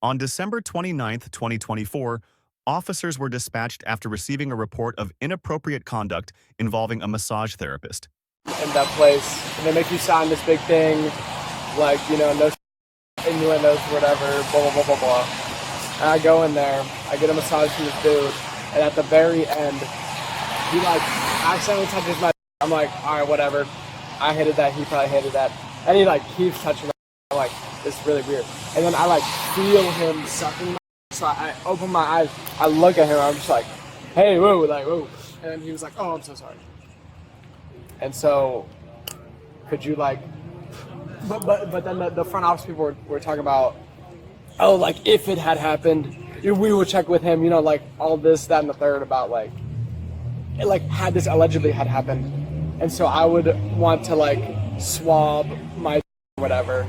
On December 29th, 2024, officers were dispatched after receiving a report of inappropriate conduct involving a massage therapist. In that place, and they make you sign this big thing, like, you know, no innuendos, whatever, blah, blah, blah, blah, blah. And I go in there, I get a massage from this dude, and at the very end, he, like, accidentally touches my I'm like, alright, whatever. I hated that, he probably hated that. And he, like, keeps touching my I'm like, this is really weird. And then I, like, feel him sucking my so I open my eyes, I look at him, I'm just like, hey, whoa, like, whoa. And then he was like, oh, I'm so sorry. And so, could you, like, but then the front office people were talking about, oh, like, if it had happened, we would check with him, you know, like, all this, that, and the third about, like, had this allegedly had happened. And so I would want to, like, swab my whatever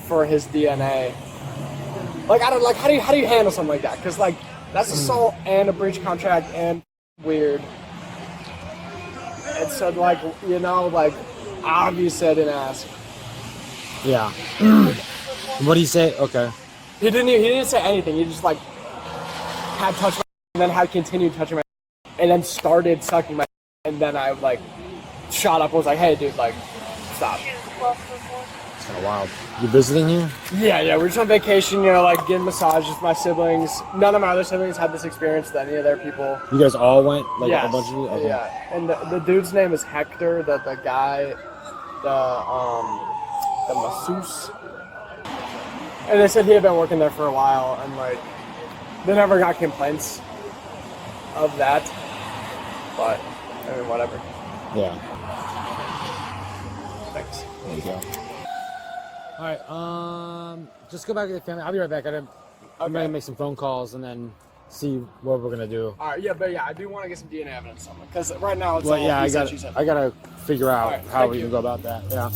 for his DNA. Like, I don't, like, how do you handle something like that? Because, like, that's assault and a breach contract and weird. And so, like, you know, like, obviously I didn't ask. Yeah. What do you say? Okay. He didn't say anything. He just, like, had touched my and then had continued touching my and then started sucking my and then I, like, shot up and was like, hey, dude, like, stop. It's kind of wild. You visiting here? Yeah, we're just on vacation, you know, like, getting massages with my siblings. None of my other siblings had this experience with any of their people. You guys all went? Like, yes. a bunch of you? Okay. Yeah, and the dude's name is Hector, the guy, the masseuse. And they said he had been working there for a while, and, like, they never got complaints of that. But, I mean, whatever. Yeah. Thanks. There you go. All right, just go back to the family. I'll be right back. I'm going to make some phone calls and then see what we're going to do. All right, yeah, but yeah, I do want to get some DNA evidence on it. Because right now it's well, all yeah, he I said, got she said. I got to figure out right, how we can go about that. Yeah.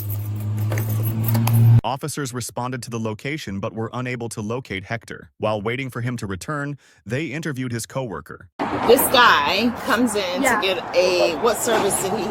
Officers responded to the location but were unable to locate Hector. While waiting for him to return, they interviewed his coworker. This guy comes in to get what service did he?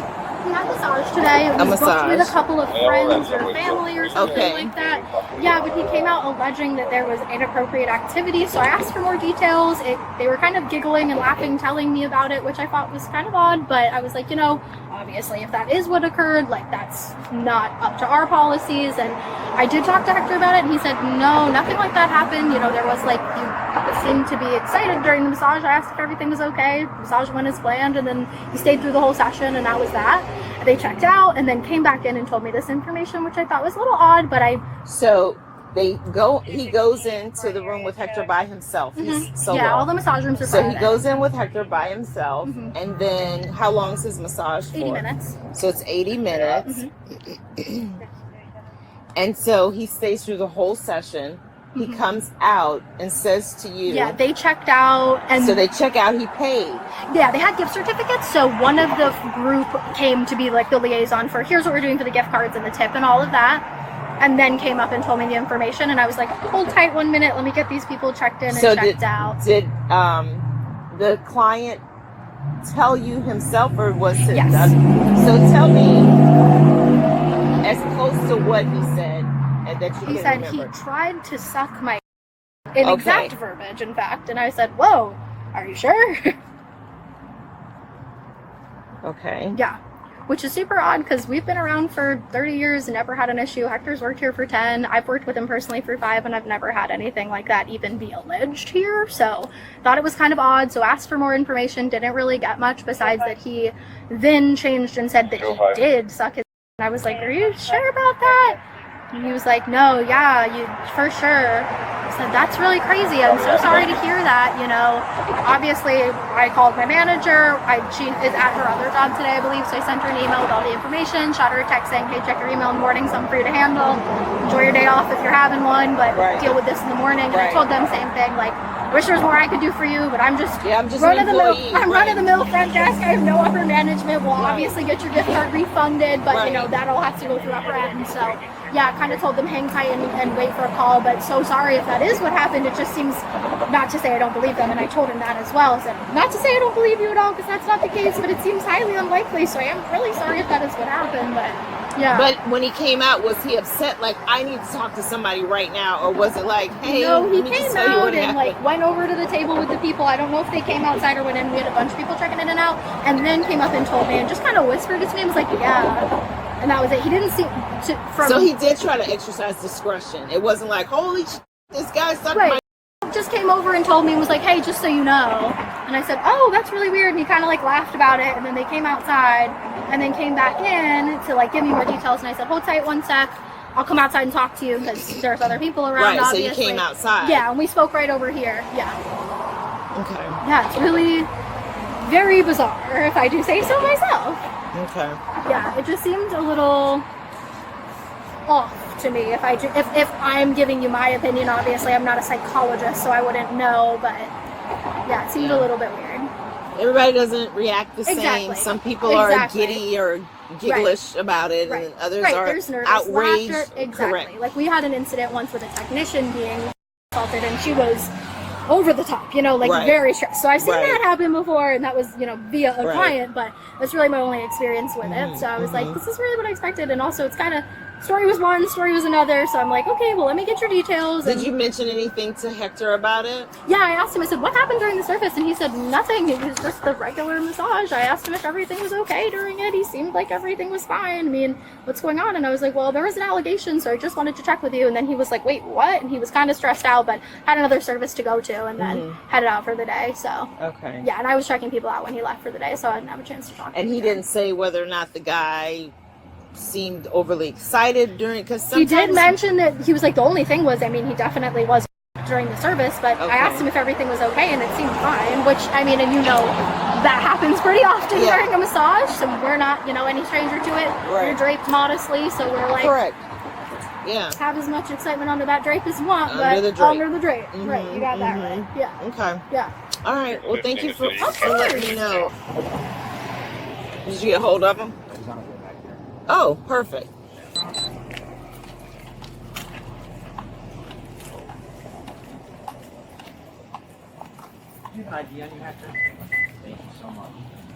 He had a massage today. It was booked with a couple of friends or family or something like that. Yeah, but he came out alleging that there was inappropriate activity, so I asked for more details. They were kind of giggling and laughing, telling me about it, which I thought was kind of odd, but I was like, you know, obviously if that is what occurred, like, that's not up to our policies. And I did talk to Hector about it, and he said, no, nothing like that happened. You know, there was, like, you seemed to be excited during the massage. I asked if everything was okay. The massage went as planned, and then he stayed through the whole session, and that was that. They checked out and then came back in and told me this information, which I thought was a little odd, but So he goes into the room with Hector by himself. He's solo. Yeah, all the massage rooms are So private. he goes in with Hector by himself, and then how long is his massage for? 80 minutes. So it's 80 minutes. And so he stays through the whole session. He comes out and says to you. Yeah, they checked out. And so they check out, he paid. Yeah, they had gift certificates. So one of the group came to be like the liaison for here's what we're doing for the gift cards and the tip and all of that. And then came up and told me the information. And I was like, hold tight 1 minute. Let me get these people checked in and checked out. Did the client tell you himself or was it? Yes. So tell me as close to what he said. And that you he said remember. He tried to suck my in exact verbiage, in fact, and I said, whoa, are you sure? Okay. Yeah, which is super odd because we've been around for 30 years and never had an issue. Hector's worked here for 10. I've worked with him personally for 5, and I've never had anything like that even be alleged here. So thought it was kind of odd, so asked for more information. Didn't really get much besides that he then changed and said that he did suck his. And I was like, are you sure about that? And he was like, no, yeah, you for sure. I said, that's really crazy. I'm so sorry to hear that, you know. Obviously, I called my manager. She is at her other job today, I believe, so I sent her an email with all the information, shot her a text saying, hey, check your email in the morning, something for you to handle. Enjoy your day off if you're having one, but deal with this in the morning. And I told them same thing, like, wish there was more I could do for you, but I'm just run-of-the-mill front desk. I have no upper management. We'll obviously get your gift card refunded, but, you know, that all has to go through upper end, so... Yeah, I kind of told them hang tight and wait for a call, but so sorry if that is what happened. It just seems, not to say I don't believe them, and I told him that as well. I said, not to say I don't believe you at all, because that's not the case, but it seems highly unlikely, so I am really sorry if that is what happened, but Yeah. But when he came out, was he upset? Like, I need to talk to somebody right now, or was it like, hey, no, he let me just came tell you out what and happened? like went over to the table with the people. I don't know if they came outside or went in. We had a bunch of people checking in and out, and then came up and told me and just kind of whispered his name. Was like, yeah, and that was it. He didn't seem to from. So he did try to exercise discretion. It wasn't like, holy shit, this guy sucked Right. my. Just came over and told me and was like, hey, just so you know. And I said, oh, that's really weird. And he kind of like laughed about it. And then they came outside and then came back in to like give me more details. And I said, hold tight one sec. I'll come outside and talk to you because there's other people around. Right. Obviously. So you came outside. Yeah, and we spoke right over here. Yeah. Okay. Yeah, it's really very bizarre, if I do say so myself. Okay. Yeah, it just seemed a little off to me. If I'm giving you my opinion, obviously I'm not a psychologist, so I wouldn't know. But yeah, it seemed a little bit weird. Everybody doesn't react the same. Exactly. Some people are Exactly. giddy or gigglish about it, Right. and others Right. are There's nervous outraged. laughter. Exactly. Correct. Like we had an incident once with a technician being assaulted, and she was over the top, like Right. very stressed. So I've seen Right. that happen before, and that was, via a Right. client, but that's really my only experience with it. So I was like, this is really what I expected. And also it's kind of, story was one, story was another. So I'm like, okay, well, let me get your details. Did And you mention anything to Hector about it? yeah, I asked him, I said, what happened during the service? And he said, nothing. It was just the regular massage. I asked him if everything was okay during it. He seemed like everything was fine. I mean, what's going on? And I was like, well, there was an allegation, so I just wanted to check with you. And then he was like, wait, what? And he was kind of stressed out, but had another service to go to and then headed out for the day. So Okay. yeah, and I was checking people out when he left for the day, so I didn't have a chance to talk to And him he again. didn't say whether or not the guy seemed overly excited during, because He did mention that he was like, the only thing was, I mean, he definitely was during the service, but Okay. I asked him if everything was okay, and it seemed fine, which, I mean, and that happens pretty often Yeah. during a massage, so we're not, any stranger to it. Right. We're draped modestly, so we're like, Correct. Yeah. have as much excitement under that drape as you want, Under but the drape. under the drape. Right, you got that right. Yeah, Okay. yeah. All right. Well, thank you for Okay. letting me know. Did you get a hold of him? Oh, perfect. Do you have an ID on you, Hector? Thank you so much.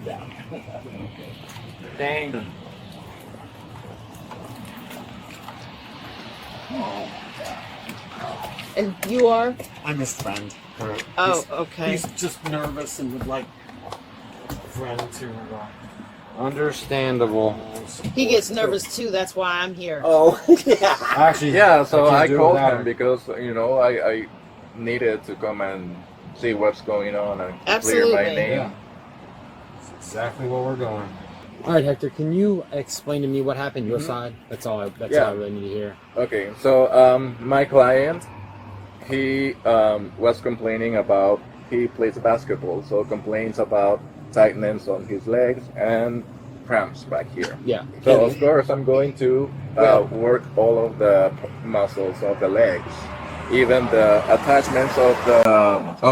Yeah. Thank you. And you are? I'm his friend. Oh, He's- okay. He's just nervous and would like a friend to. Understandable. He gets nervous too. That's why I'm here. Oh, yeah. Actually, Yeah, so can't I do it called without him her. because I needed to come and see what's going on and clear Absolutely. my name. Yeah. That's exactly where we're going. All right, Hector, can you explain to me what happened your side? That's all I really need to hear. Okay, so my client, he was complaining about he plays basketball, so complains about tightness on his legs and cramps back here. Yeah. So of course I'm going to work all of the muscles of the legs, even the attachments of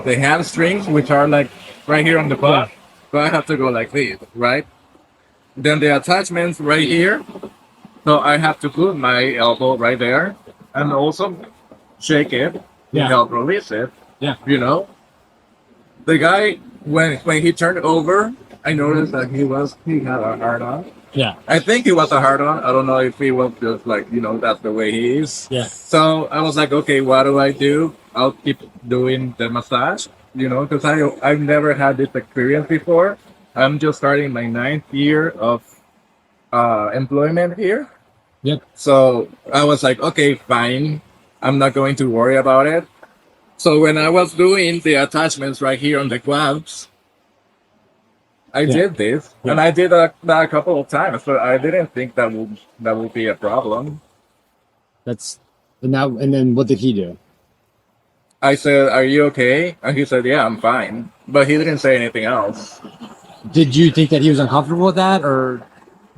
the hamstrings, which are like right here on the butt. So I have to go like this, right? Then the attachments right here. So I have to put my elbow right there and also shake it to help release it. Yeah. The guy when he turned over, I noticed that he had a hard on. Yeah. I think he was a hard on. I don't know if he was just like, that's the way he is. Yeah. So I was like, okay, what do I do? I'll keep doing the massage, because I've never had this experience before. I'm just starting my 9th year of employment here. Yep. So I was like, okay, fine. I'm not going to worry about it. So when I was doing the attachments right here on the quads, I did this, and I did that a couple of times, but I didn't think that would be a problem. And then what did he do? I said, "Are you okay?" And he said, "Yeah, I'm fine." But he didn't say anything else. Did you think that he was uncomfortable with that, or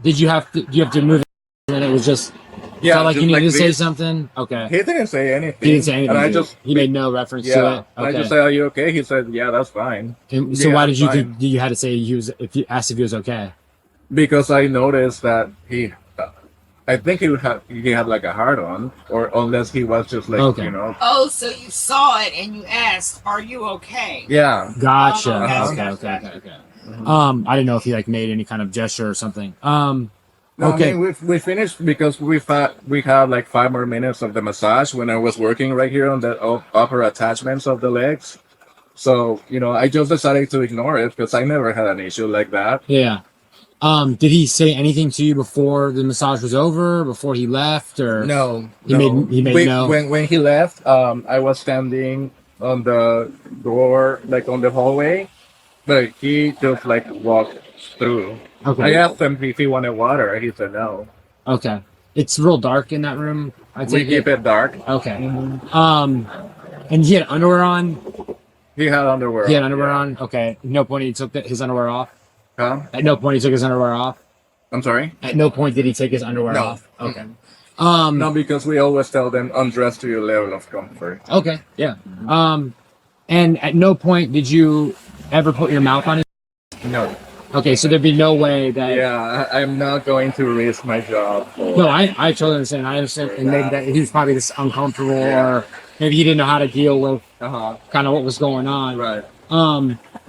did you have to move it and it was just felt like just you needed to say this. something? Okay. He didn't say anything. He didn't say anything. And I did he? just He made no reference to it. and I Okay. just said, "Are you okay?" He said, "Yeah, that's fine." And so "Yeah, why I'm did you fine." think you had to say if you asked if he was okay? Because I noticed that I think he had like a hard on, or unless he was just like Okay. Oh, so you saw it and you asked, "Are you okay?" Yeah. Gotcha. Oh, Okay. okay. I didn't know if he like made any kind of gesture or something. No, Okay. I mean, we finished because we had like 5 more minutes of the massage when I was working right here on the upper attachments of the legs. So, I just decided to ignore it because I never had an issue like that. Yeah. Did he say anything to you before the massage was over, before he left, or No, he no. made no? When he left, I was standing on the door, like on the hallway, but he just like walked through. Okay. I asked him if he wanted water. He said no. Okay. It's real dark in that room. I We take keep it dark. Okay. And he had underwear on. He had underwear. He had underwear on. Okay. At no point he took his underwear off. Huh? At no point he took his underwear off. I'm sorry? At no point did he take his underwear No. off. Okay. No, because we always tell them undress to your level of comfort. Okay. Yeah. And at no point did you ever put your mouth on his. No. Okay, so there'd be no way that. Yeah, I'm not going to risk my job. No, I totally understand. I understand, and maybe that he was probably just uncomfortable, or maybe he didn't know how to deal with kind of what was going on. Right.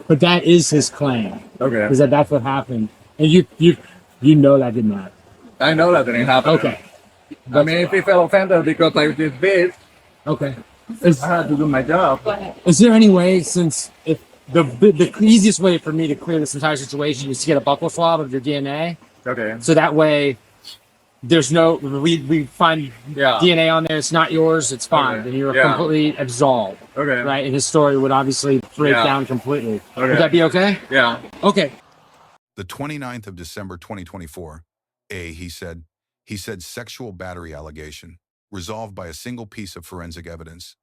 But that is his claim. Okay. Is that's what happened, and you know that didn't happen. I know that didn't happen. Okay. I mean, if he felt offended because I did this, Okay. I had to do my job. Is there any way, since if the easiest way for me to clear this entire situation is to get a buccal swab of your DNA, Okay. so that way there's no we find DNA on there, it's not yours, it's fine, Okay. and you're Yeah. completely absolved, Okay. right? And his story would obviously break Yeah. down completely. Okay. Would that be okay? Yeah. Okay. The 29th of December 2024, he said sexual battery allegation, resolved by a single piece of forensic evidence.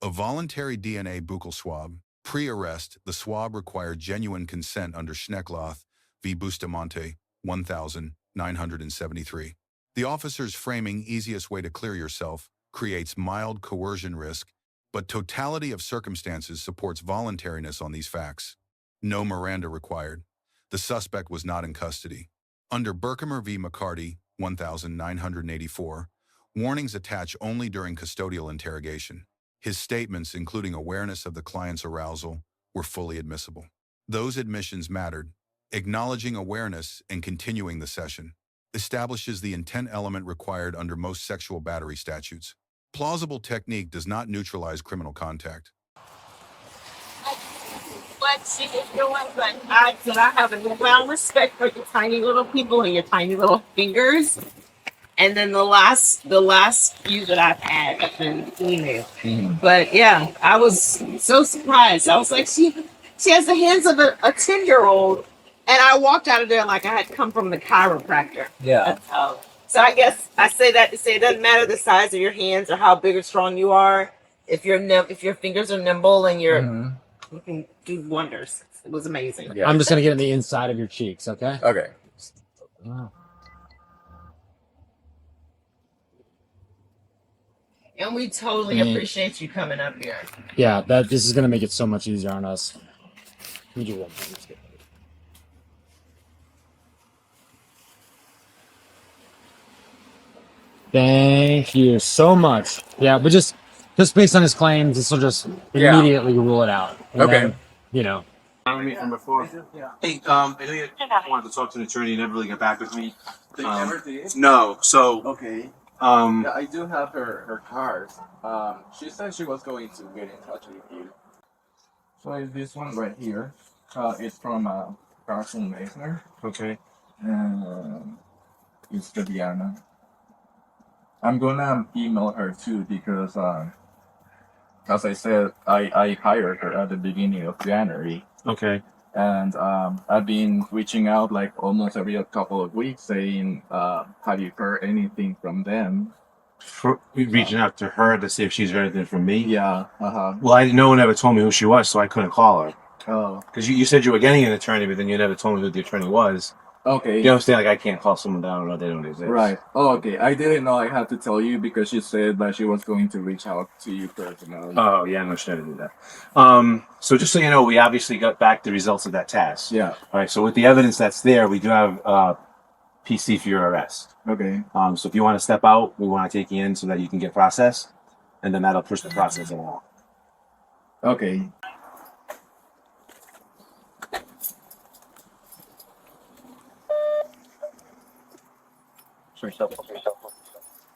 A voluntary DNA buccal swab. Pre-arrest, the swab required genuine consent under Schneckloth v. Bustamonte, 1973. The officer's framing easiest way to clear yourself creates mild coercion risk, but totality of circumstances supports voluntariness on these facts. No Miranda required. The suspect was not in custody. Under Berkemer v. McCarty, 1984, warnings attach only during custodial interrogation. His statements, including awareness of the client's arousal, were fully admissible. Those admissions mattered. Acknowledging awareness and continuing the session establishes the intent element required under most sexual battery statutes. Plausible technique does not neutralize criminal contact. What she is doing, but I have a newfound respect for your tiny little people and your tiny little fingers. And then the last few that I've had have been female. But yeah, I was so surprised. I was like, she has the hands of a 10-year-old, and I walked out of there like I had come from the chiropractor. Yeah. So I guess I say that to say it doesn't matter the size of your hands or how big or strong you are. If your fingers are nimble and you can do wonders. It was amazing. Yeah. I'm just gonna get in the inside of your cheeks, okay? Okay. Wow. And we totally appreciate you coming up here. Yeah, this is gonna make it so much easier on us. We do one more. Let's get ready. Thank you so much. Yeah, but just based on his claims, this will just immediately rule it out. And Okay. then, you know. From before. Hey, I know you wanted to talk to an attorney. You never really got back with me. You never did? No. So, Okay. um, I do have her card. She said she was going to get in touch with you. So it's this one right here. It's from Carson Meissner. okay. And it's Diana. I'm gonna email her too because, as I said, I hired her at the beginning of January. Okay. And I've been reaching out like almost every couple of weeks saying, have you heard anything from them? Reaching out to her to see if she's heard anything from me. Yeah. Well, no one ever told me who she was, so I couldn't call her. Oh, Because you said you were getting an attorney, but then you never told me who the attorney was. okay. You understand? Like, I can't call someone down or they don't exist. Right. Oh, okay. I didn't know I had to tell you because she said that she was going to reach out to you personally. Oh, yeah, no, she never did that. So just so you know, we obviously got back the results of that test. Yeah. All right, so with the evidence that's there, we do have PC for your arrest. Okay. So if you want to step out, we want to take you in so that you can get processed, and then that'll push the process along. Okay.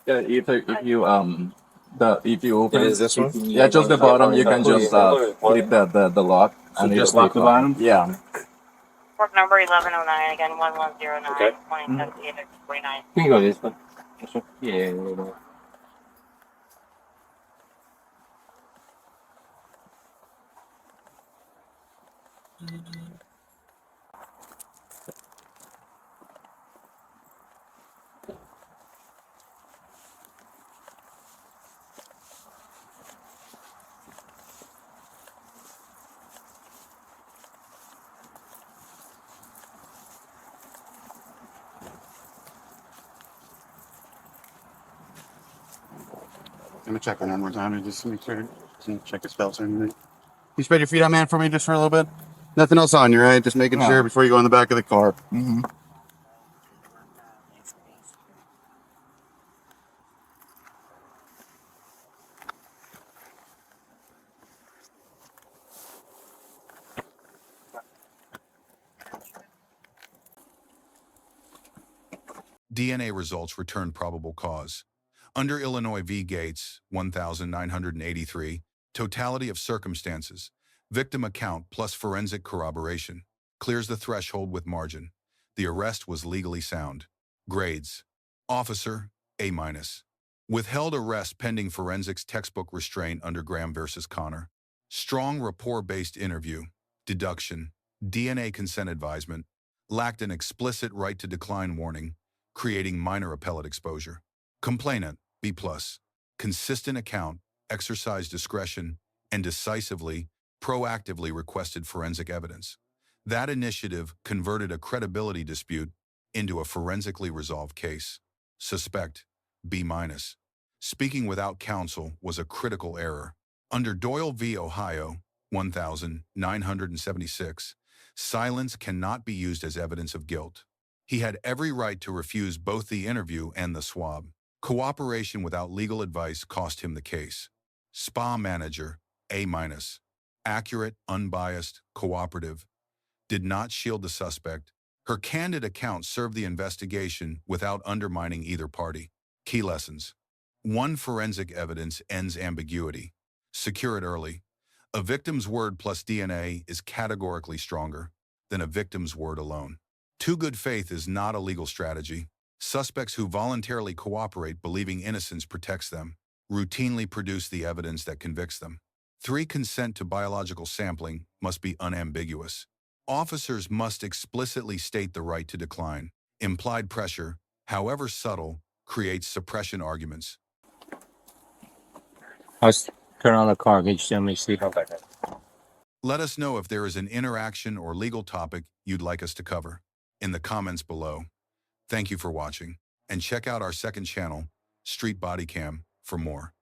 Yeah, if you if you open It is this one? yeah, just the bottom, you can just flip the lock and just it'll lock the bottom? Yeah. Port number 1109, again 1109, Okay. 2078 You can go this one. This one? Yeah. I'm gonna check on one more time and just make sure, check his belts or anything. You spread your feet out, man, for me just for a little bit? Nothing else on you, right? Just making sure before you go in the back of the car. Mm-hmm. DNA results returned probable cause. Under Illinois v. Gates, 1983, totality of circumstances, victim account plus forensic corroboration, clears the threshold with margin. The arrest was legally sound. Grades. Officer, A-. Withheld arrest pending forensics textbook restraint under Graham versus Connor. Strong rapport-based interview. Deduction. DNA consent advisement. Lacked an explicit right to decline warning, creating minor appellate exposure. Complainant, B+. Consistent account, exercised discretion, and decisively, proactively requested forensic evidence. That initiative converted a credibility dispute into a forensically resolved case. Suspect, B-. Speaking without counsel was a critical error. Under Doyle v. Ohio, 1976, silence cannot be used as evidence of guilt. He had every right to refuse both the interview and the swab. Cooperation without legal advice cost him the case. Spa manager, A-. Accurate, unbiased, cooperative. Did not shield the suspect. Her candid account served the investigation without undermining either party. Key lessons. 1. Forensic evidence ends ambiguity. Secure it early. A victim's word plus DNA is categorically stronger than a victim's word alone. 2. Good faith is not a legal strategy. Suspects who voluntarily cooperate believing innocence protects them, routinely produce the evidence that convicts them. 3. Consent to biological sampling must be unambiguous. Officers must explicitly state the right to decline. Implied pressure, however subtle, creates suppression arguments. Let's turn on the car. Can you show me see how that? Let us know if there is an interaction or legal topic you'd like us to cover in the comments below. Thank you for watching, and check out our second channel, Street Bodycam, for more.